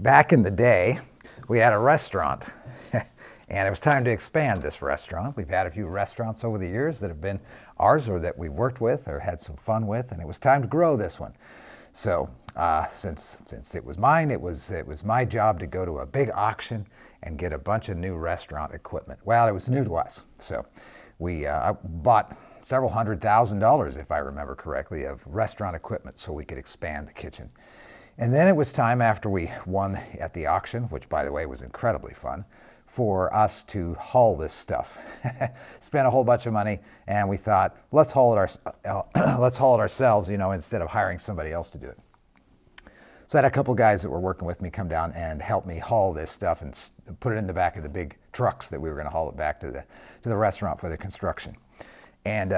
Back in the day, we had a restaurant, and it was time to expand this restaurant. We've had a few restaurants over the years that have been ours or that we've worked with or had some fun with, and it was time to grow this one. So since it was mine, it was my job to go to a big auction and get a bunch of new restaurant equipment. Well, it was new to us, so we bought several $100,000, if I remember correctly, of restaurant equipment so we could expand the kitchen. And then it was time, after we won at the auction, which by the way was incredibly fun, for us to haul this stuff. Spent a whole bunch of money, and we thought, let's haul it ourselves, instead of hiring somebody else to do it. So I had a couple guys that were working with me come down and help me haul this stuff and put it in the back of the big trucks that we were going to haul it back to the restaurant for the construction. And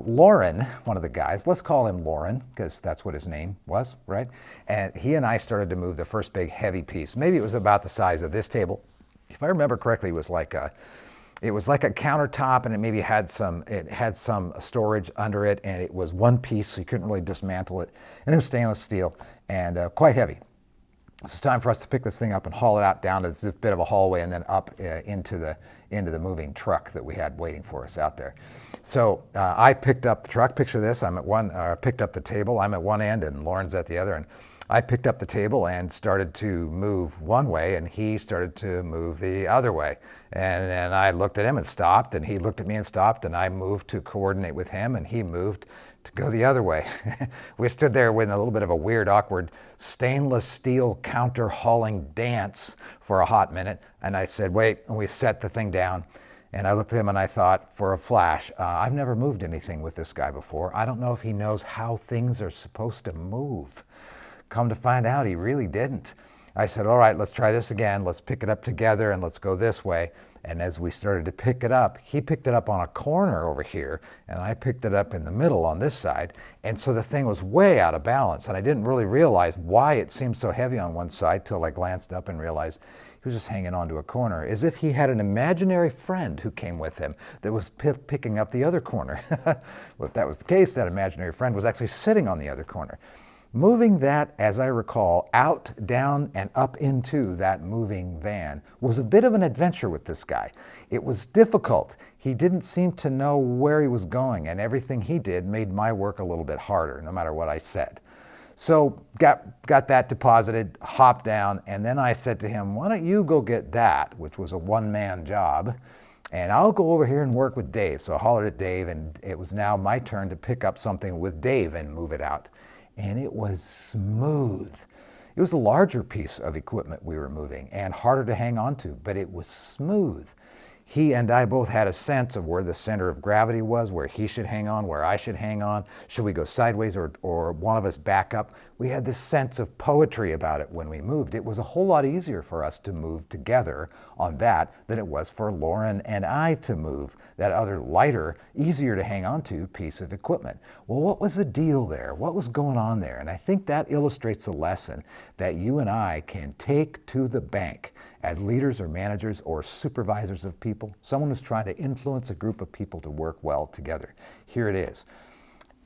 Lauren, one of the guys, let's call him Lauren because that's what his name was, right? And he and I started to move the first big heavy piece. Maybe it was about the size of this table. If I remember correctly, it was like a countertop, and it maybe had some storage under it, and it was one piece, so you couldn't really dismantle it. And it was stainless steel and quite heavy. It's time for us to pick this thing up and haul it out down to this bit of a hallway and then up into the moving truck that we had waiting for us out there. So I picked up the truck. Picture this: picked up the table. I'm at one end and Lauren's at the other, and I picked up the table and started to move one way, and he started to move the other way. And then I looked at him and stopped, and he looked at me and stopped, and I moved to coordinate with him, and he moved to go the other way. We stood there with a little bit of a weird, awkward stainless steel counter hauling dance for a hot minute. And I said, wait, and we set the thing down. And I looked at him and I thought, for a flash, I've never moved anything with this guy before. I don't know if he knows how things are supposed to move. Come to find out, he really didn't. I said, all right, let's try this again. Let's pick it up together and let's go this way. And as we started to pick it up, he picked it up on a corner over here, and I picked it up in the middle on this side. And so the thing was way out of balance, and I didn't really realize why it seemed so heavy on one side till I glanced up and realized he was just hanging onto a corner, as if he had an imaginary friend who came with him that was picking up the other corner. Well, if that was the case, that imaginary friend was actually sitting on the other corner. Moving that, as I recall, out, down, and up into that moving van was a bit of an adventure with this guy. It was difficult. He didn't seem to know where he was going, and everything he did made my work a little bit harder, no matter what I said. So got that deposited, hopped down, and then I said to him, why don't you go get that, which was a one-man job, and I'll go over here and work with Dave. So I hollered at Dave, and it was now my turn to pick up something with Dave and move it out. And it was smooth. It was a larger piece of equipment we were moving and harder to hang on to, but it was smooth. He and I both had a sense of where the center of gravity was, where he should hang on, where I should hang on. Should we go sideways or one of us back up? We had this sense of poetry about it when we moved. It was a whole lot easier for us to move together on that than it was for Lauren and I to move that other lighter, easier to hang on to piece of equipment. Well, what was the deal there? What was going on there? And I think that illustrates a lesson that you and I can take to the bank as leaders or managers or supervisors of people, someone who's trying to influence a group of people to work well together. Here it is.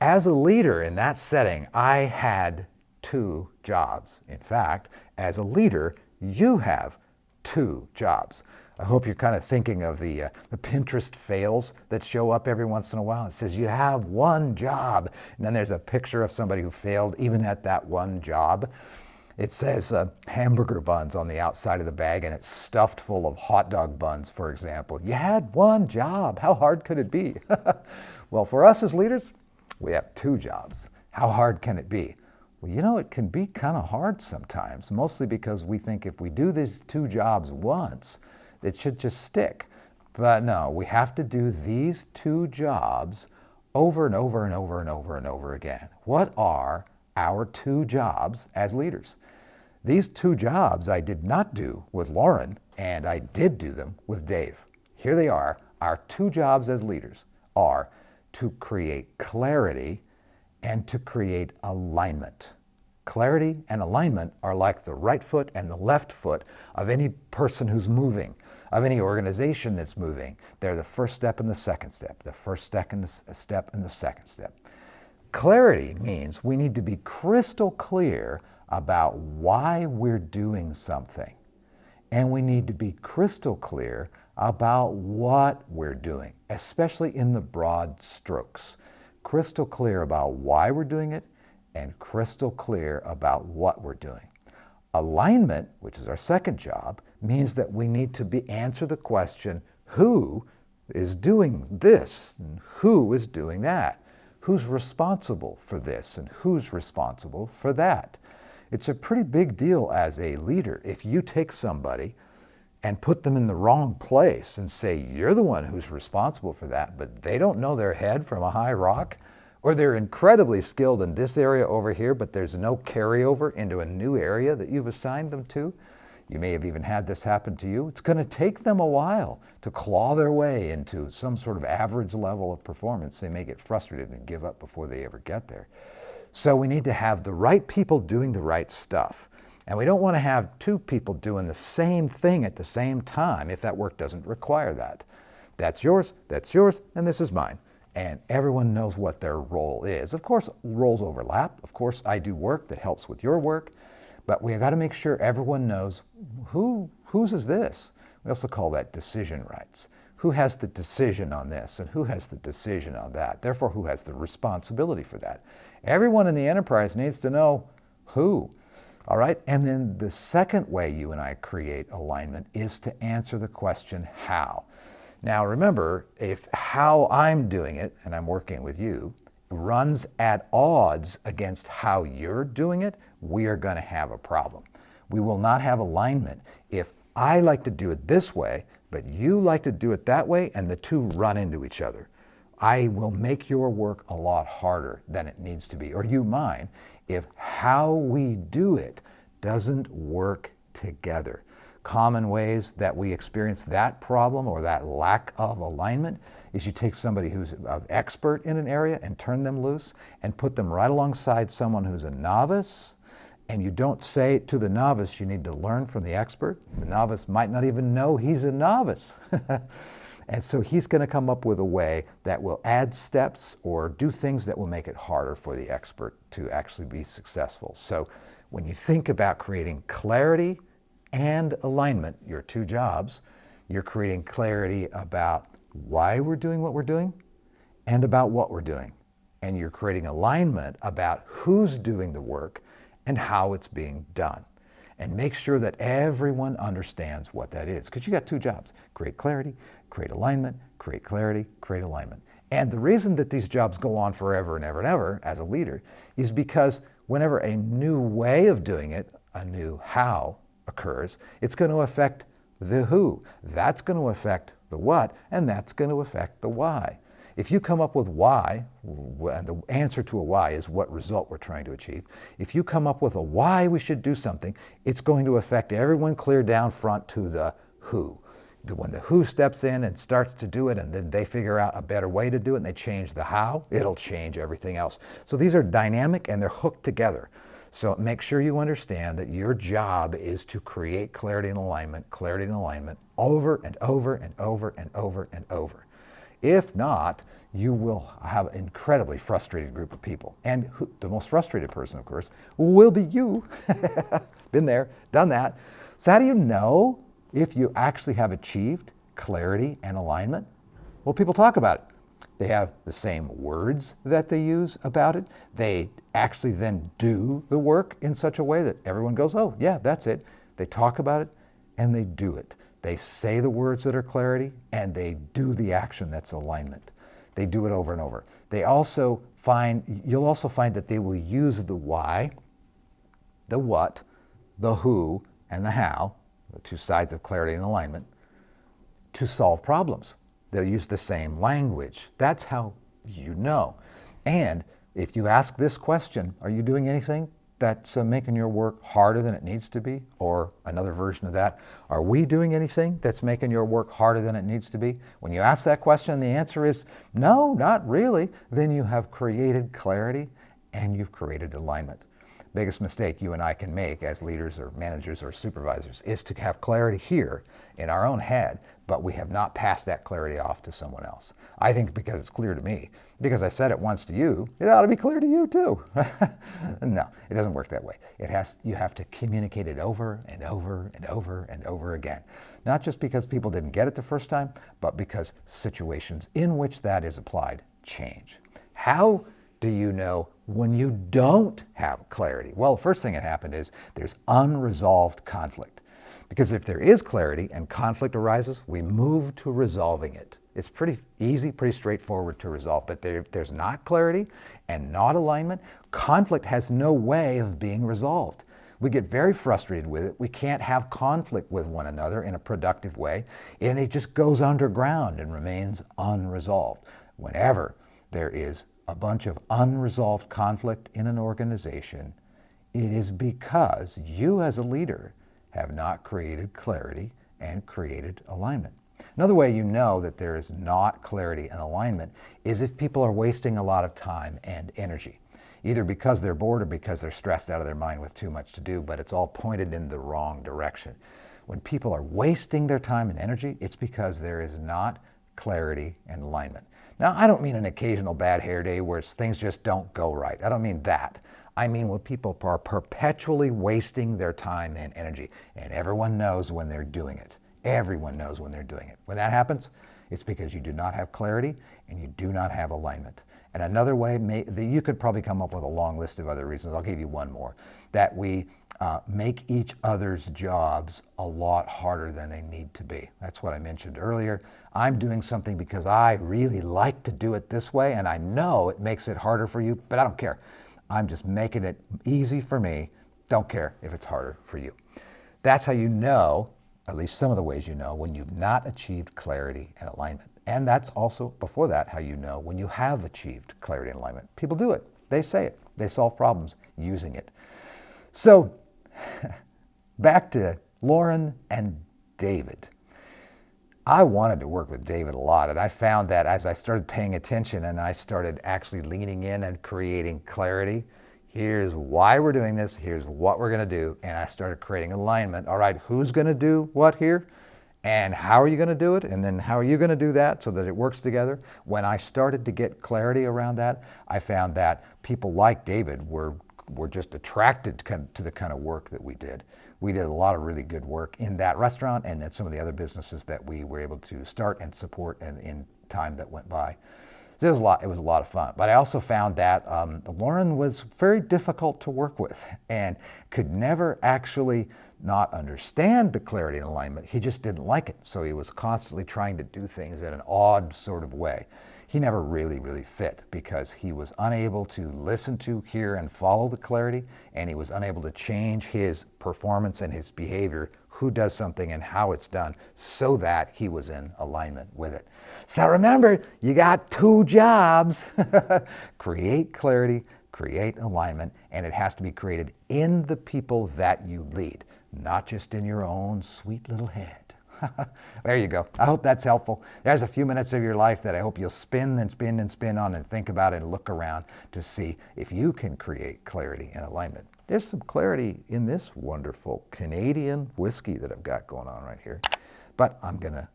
As a leader in that setting, I had 2 jobs. In fact, as a leader, you have 2 jobs. I hope you're kind of thinking of the Pinterest fails that show up every once in a while. It says you have 1 job, and then there's a picture of somebody who failed even at that one job. It says hamburger buns on the outside of the bag, and it's stuffed full of hot dog buns, for example. You had 1 job. How hard could it be? Well, for us as leaders, we have 2 jobs. How hard can it be? Well, it can be kind of hard sometimes, mostly because we think if we do these 2 jobs once, it should just stick. But no, we have to do these 2 jobs over and over and over and over and over again. What are our 2 jobs as leaders? These 2 jobs I did not do with Lauren, and I did do them with Dave. Here they are. Our 2 jobs as leaders are to create clarity and to create alignment. Clarity and alignment are like the right foot and the left foot of any person who's moving, of any organization that's moving. They're the first step and the second step, the first step and the second step. Clarity means we need to be crystal clear about why we're doing something. And we need to be crystal clear about what we're doing, especially in the broad strokes. Crystal clear about why we're doing it and crystal clear about what we're doing. Alignment, which is our second job, means that we need to answer the question, who is doing this and who is doing that? Who's responsible for this and who's responsible for that? It's a pretty big deal as a leader if you take somebody and put them in the wrong place and say, you're the one who's responsible for that, but they don't know their head from a high rock, or they're incredibly skilled in this area over here, but there's no carryover into a new area that you've assigned them to. You may have even had this happen to you. It's going to take them a while to claw their way into some sort of average level of performance. They may get frustrated and give up before they ever get there. So we need to have the right people doing the right stuff. And we don't want to have two people doing the same thing at the same time if that work doesn't require that. That's yours, and this is mine. And everyone knows what their role is. Of course, roles overlap. Of course, I do work that helps with your work. But we got to make sure everyone knows whose is this. We also call that decision rights. Who has the decision on this and who has the decision on that? Therefore, who has the responsibility for that? Everyone in the enterprise needs to know who. All right? And then the second way you and I create alignment is to answer the question, how? Now, remember, if how I'm doing it, and I'm working with you, runs at odds against how you're doing it, we are going to have a problem. We will not have alignment if I like to do it this way, but you like to do it that way, and the two run into each other. I will make your work a lot harder than it needs to be, or you mine, if how we do it doesn't work together. Common ways that we experience that problem or that lack of alignment is you take somebody who's an expert in an area and turn them loose and put them right alongside someone who's a novice, and you don't say to the novice, you need to learn from the expert. The novice might not even know he's a novice. And so he's going to come up with a way that will add steps or do things that will make it harder for the expert to actually be successful. So when you think about creating clarity and alignment, your two jobs, you're creating clarity about why we're doing what we're doing and about what we're doing. And you're creating alignment about who's doing the work and how it's being done. And make sure that everyone understands what that is. Because you got two jobs: create clarity, create alignment, create clarity, create alignment. And the reason that these jobs go on forever and ever and ever as a leader is because whenever a new way of doing it, a new how occurs, it's going to affect the who. That's going to affect the what, and that's going to affect the why. If you come up with why, and the answer to a why is what result we're trying to achieve. If you come up with a why we should do something, it's going to affect everyone clear down front to the who. When the who steps in and starts to do it, and then they figure out a better way to do it, and they change the how, it'll change everything else. So these are dynamic and they're hooked together. So make sure you understand that your job is to create clarity and alignment over and over and over and over and over. If not, you will have an incredibly frustrated group of people. And the most frustrated person, of course, will be you. Been there, done that. So how do you know if you actually have achieved clarity and alignment? Well, people talk about it. They have the same words that they use about it. They actually then do the work in such a way that everyone goes, oh, yeah, that's it. They talk about it and they do it. They say the words that are clarity and they do the action that's alignment. They do it over and over. You'll also find that they will use the why, the what, the who, and the how, the two sides of clarity and alignment, to solve problems. They'll use the same language. That's how you know. And if you ask this question, are you doing anything that's making your work harder than it needs to be? Or another version of that, are we doing anything that's making your work harder than it needs to be? When you ask that question and the answer is no, not really, then you have created clarity and you've created alignment. biggest mistake you and I can make as leaders or managers or supervisors is to have clarity here in our own head, but we have not passed that clarity off to someone else. I think because it's clear to me, because I said it once to you, it ought to be clear to you too. No, it doesn't work that way. You have to communicate it over and over and over and over again. Not just because people didn't get it the first time, but because situations in which that is applied change. How do you know when you don't have clarity? Well, the first thing that happened is there's unresolved conflict. Because if there is clarity and conflict arises, we move to resolving it. It's pretty easy, pretty straightforward to resolve. But if there's not clarity and not alignment, conflict has no way of being resolved. We get very frustrated with it. We can't have conflict with one another in a productive way, and it just goes underground and remains unresolved. Whenever there is a bunch of unresolved conflict in an organization, it is because you as a leader have not created clarity and created alignment. Another way you know that there is not clarity and alignment is if people are wasting a lot of time and energy, either because they're bored or because they're stressed out of their mind with too much to do, but it's all pointed in the wrong direction. When people are wasting their time and energy, it's because there is not clarity and alignment. Now, I don't mean an occasional bad hair day where things just don't go right. I don't mean that. I mean when people are perpetually wasting their time and energy, and everyone knows when they're doing it. Everyone knows when they're doing it. When that happens, it's because you do not have clarity and you do not have alignment. And another way, you could probably come up with a long list of other reasons. I'll give you one more. That we make each other's jobs a lot harder than they need to be. That's what I mentioned earlier. I'm doing something because I really like to do it this way, and I know it makes it harder for you, but I don't care. I'm just making it easy for me. Don't care if it's harder for you. That's how you know, at least some of the ways you know, when you've not achieved clarity and alignment. And that's also, before that, how you know when you have achieved clarity and alignment. People do it. They say it. They solve problems using it. So, back to Lauren and David. I wanted to work with David a lot, and I found that as I started paying attention and I started actually leaning in and creating clarity, here's why we're doing this, here's what we're going to do, and I started creating alignment. All right, who's going to do what here? And how are you going to do it? And then how are you going to do that so that it works together? When I started to get clarity around that, I found that people like David were just attracted to the kind of work that we did. We did a lot of really good work in that restaurant and at some of the other businesses that we were able to start and support in time that went by. So it was a lot of fun. But I also found that Lauren was very difficult to work with and could never actually not understand the clarity and alignment. He just didn't like it. So he was constantly trying to do things in an odd sort of way. He never really fit because he was unable to listen to, hear, and follow the clarity, and he was unable to change his performance and his behavior, who does something and how it's done, so that he was in alignment with it. So remember, you got two jobs. Create clarity, create alignment, and it has to be created in the people that you lead, not just in your own sweet little head. There you go. I hope that's helpful. There's a few minutes of your life that I hope you'll spin and spin and spin on and think about it and look around to see if you can create clarity and alignment. There's some clarity in this wonderful Canadian whiskey that I've got going on right here. But I'm gonna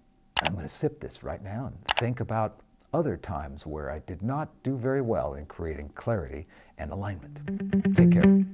sip this right now and think about other times where I did not do very well in creating clarity and alignment. Take care.